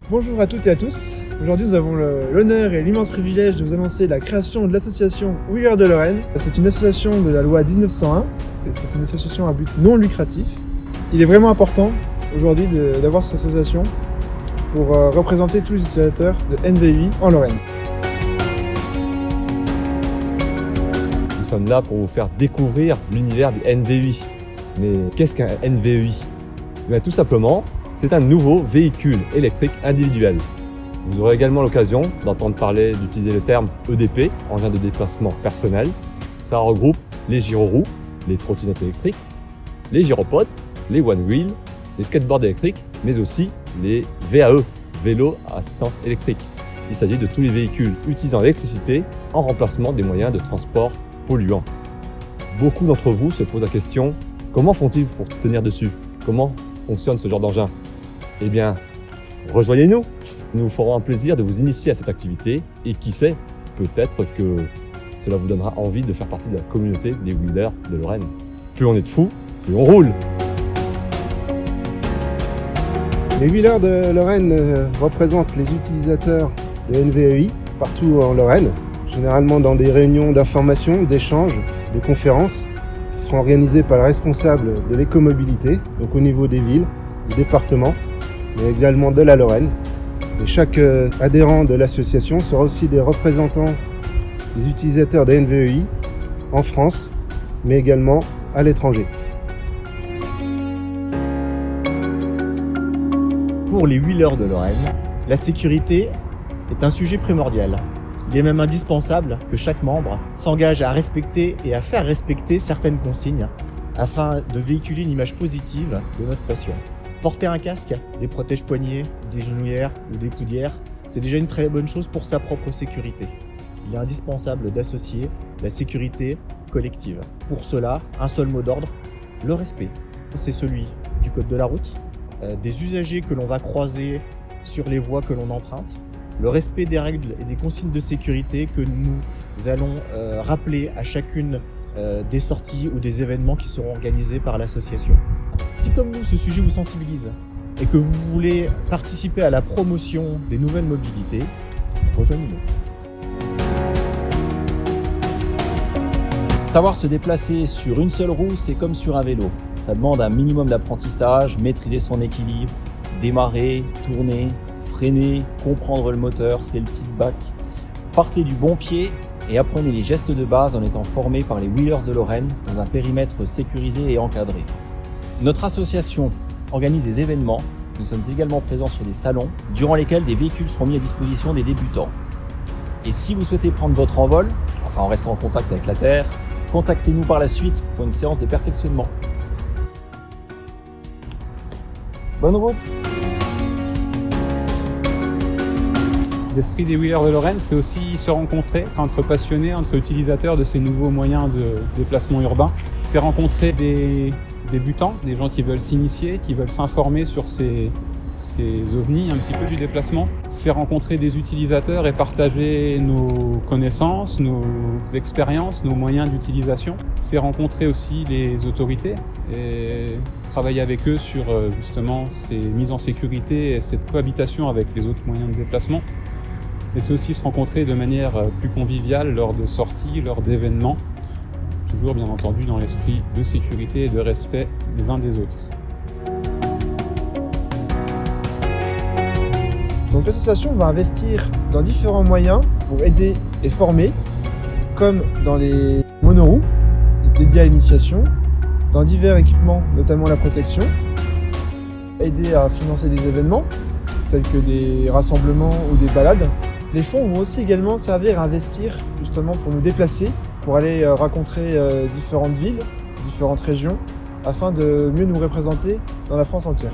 Bonjour à toutes et à tous. Aujourd'hui, nous avons l'honneur et l'immense privilège de vous annoncer la création de l'association Wheelers de Lorraine. C'est une association de la loi 1901 et c'est une association à but non lucratif. Il est vraiment important aujourd'hui d'avoir cette association pour représenter tous les utilisateurs de NVEI en Lorraine. Nous sommes là pour vous faire découvrir l'univers des NVEI. Mais qu'est-ce qu'un NVEI ? Tout simplement, c'est un nouveau véhicule électrique individuel. Vous aurez également l'occasion d'entendre parler d'utiliser le terme EDP, engin de déplacement personnel. Ça regroupe les gyroroues, les trottinettes électriques, les gyropodes, les one-wheel, les skateboards électriques, mais aussi les VAE, vélos à assistance électrique. Il s'agit de tous les véhicules utilisant l'électricité en remplacement des moyens de transport polluants. Beaucoup d'entre vous se posent la question, comment font-ils pour tenir dessus ? Comment fonctionne ce genre d'engin ? Eh bien, rejoignez-nous. Nous vous ferons un plaisir de vous initier à cette activité et qui sait, peut-être que cela vous donnera envie de faire partie de la communauté des Wheelers de Lorraine. Plus on est de fous, plus on roule. Les Wheelers de Lorraine représentent les utilisateurs de NVEI partout en Lorraine, généralement dans des réunions d'information, d'échanges, de conférences qui seront organisées par le responsable de l'écomobilité, donc au niveau des villes, du département, mais également de la Lorraine. Et chaque adhérent de l'association sera aussi des représentants des utilisateurs de NVEI en France, mais également à l'étranger. Pour les Wheelers de Lorraine, la sécurité est un sujet primordial. Il est même indispensable que chaque membre s'engage à respecter et à faire respecter certaines consignes afin de véhiculer une image positive de notre passion. Porter un casque, des protège-poignets, des genouillères ou des coudières, c'est déjà une très bonne chose pour sa propre sécurité. Il est indispensable d'associer la sécurité collective. Pour cela, un seul mot d'ordre, le respect. C'est celui du code de la route, des usagers que l'on va croiser sur les voies que l'on emprunte, le respect des règles et des consignes de sécurité que nous allons rappeler à chacune des sorties ou des événements qui seront organisés par l'association. Si comme nous, ce sujet vous sensibilise et que vous voulez participer à la promotion des nouvelles mobilités, rejoignez-nous. Savoir se déplacer sur une seule roue, c'est comme sur un vélo. Ça demande un minimum d'apprentissage, maîtriser son équilibre, démarrer, tourner, freiner, comprendre le moteur, ce qu'est le tilt-back. Partez du bon pied et apprenez les gestes de base en étant formé par les Wheelers de Lorraine dans un périmètre sécurisé et encadré. Notre association organise des événements. Nous sommes également présents sur des salons durant lesquels des véhicules seront mis à disposition des débutants. Et si vous souhaitez prendre votre envol, enfin en restant en contact avec la Terre, contactez-nous par la suite pour une séance de perfectionnement. Bonne route! L'esprit des Wheelers de Lorraine, c'est aussi se rencontrer entre passionnés, entre utilisateurs de ces nouveaux moyens de déplacement urbain. C'est rencontrer des débutants, des gens qui veulent s'initier, qui veulent s'informer sur ces ovnis un petit peu du déplacement. C'est rencontrer des utilisateurs et partager nos connaissances, nos expériences, nos moyens d'utilisation. C'est rencontrer aussi les autorités et travailler avec eux sur justement ces mises en sécurité et cette cohabitation avec les autres moyens de déplacement. Et c'est aussi se rencontrer de manière plus conviviale lors de sorties, lors d'événements, toujours bien entendu dans l'esprit de sécurité et de respect les uns des autres. Donc l'association va investir dans différents moyens pour aider et former, comme dans les monoroues dédiés à l'initiation, dans divers équipements, notamment la protection, aider à financer des événements, tels que des rassemblements ou des balades. Les fonds vont aussi également servir à investir justement pour nous déplacer, pour aller rencontrer différentes villes, différentes régions, afin de mieux nous représenter dans la France entière.